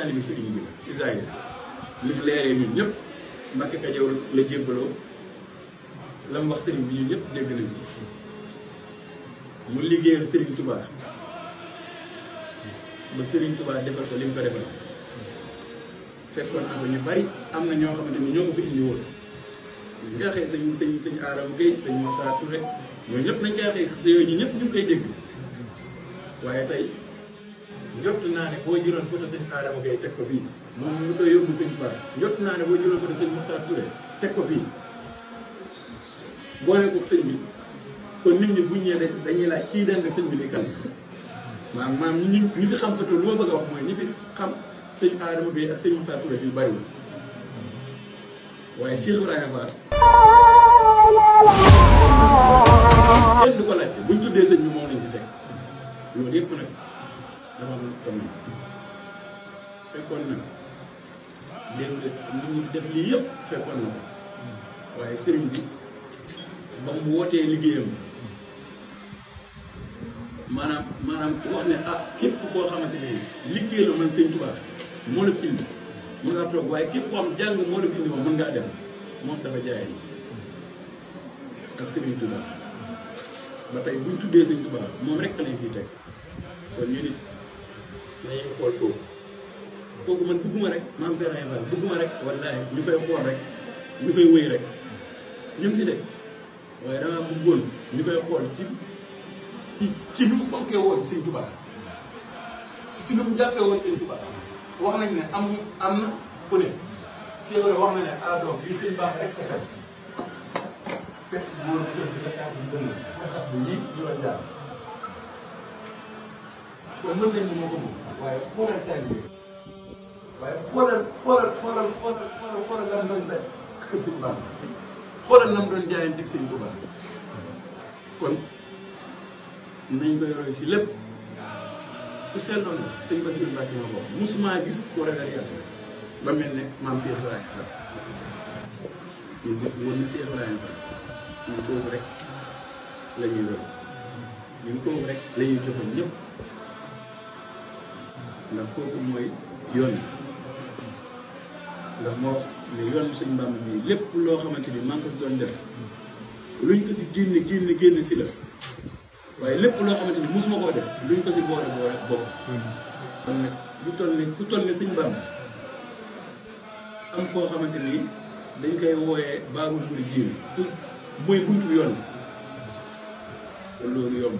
taalibi sëriñ bi la si zaahir ñu leeree ñun ñëpp Mbàkke Kajoor la jébbaloo la mu wax sëriñ bi ñun ñëpp dégg nañ mu liggéeyal sëriñ Touba ba sëriñ Touba defal ko li mu ko defal fekkoon na ko ñu bari am na ñoo xamante ni ñoo ko fi indi woon nga xëy sëñ Adama Gueye sëñ Mokhtar Touré ñooñu ñëpp nañ koy xëy si yooyu ñu ñëpp ñu ngi koy dégg waaye tey njott naa ne boo jëloon photo sëñ Adama Gueye teg ko fii moom ñu koy yóbbu sëñ Ba njott naa ne boo jëloon photo sëñ Mokhtar Touré teg ko fii boole ko sëñ bi kon nit ñi buñ ñëwee dañuy laaj kii dend sëñ bi ni kan maam ñi fi xam photo lu ma bëgg a wax mooy ñi fi xam sëñ Adama Gueye ak sëñ Mokhtar Touré fii bariwul waaye Cheikh Ibrahima Fall kenn du ko laajte buñ tuddee sëñ bi moom lañ si teg loolu yëpp nag dafa am comme fekkoon na dégg nga li ñu def lii yëpp fekkoon na ko waaye sëriñ bi ba mu wootee liggéeyam maanaam wax ne ah képp koo xamante ni liggéey la man sëñ Tuubaa moo la fi indi mën ngaa toog waaye képp koo xam jàng moo la fi indi moom mën ngaa dem moom dafa jaayee ak sëriñ Tuubaa ba tey buñ tuddee sëñ Tuubaa moom rek lañ siy teg kon ñu nit dañuy xool kooku man bëgguma rek maam Cheikh Ibrahima Fall bëgguma rek wallaahi ñu koy xool rek ñu koy wéy rek ñu ngi si de waaye danga bëggoon ñu koy xool ci lu mu fonkee woon sëñ Tuubaa si lu mu jàppee woon sëñ Tuubaa wax nañ ne am na ku ne Cheikh Ibrahima wax na ne doom bii sëñ baax rek kese fekk góor bu jëm di la bu dënn nga xas bu yii ñu doon jaar kon mën nañ ni moo ko moom waaye xoolal tànn bi waaye xoolal lam doon daj sëñ baax xoolal nam doon jaayante ak sëñ Tuubaa kon nañ koy roy si lépp ku seetloon na sëñ Bassirou Mbacke ma ko musuma gis ku ragal yàlla ba mel ne maam Cheikh Ibrahima Fall ñun def woon na Cheikh Ibrahima Fall ñun kooku rek la ñuy roy ñun kooku rek la ñuy joxoon ñëpp ndax foofu mooy yoon ndax moo wax ne yoon suñ Bàmb bi lépp loo xamante ni maa ngi ko si doon def luñ ko si génne si la waaye lépp loo xamante ni musuma koo def luñ ko si boole bokk si kon nag ku toll ne sëñ Bàmb am koo xamante ni dañ koy wooyee Baabul Muridiin mooy buntu yoon te loolu yomb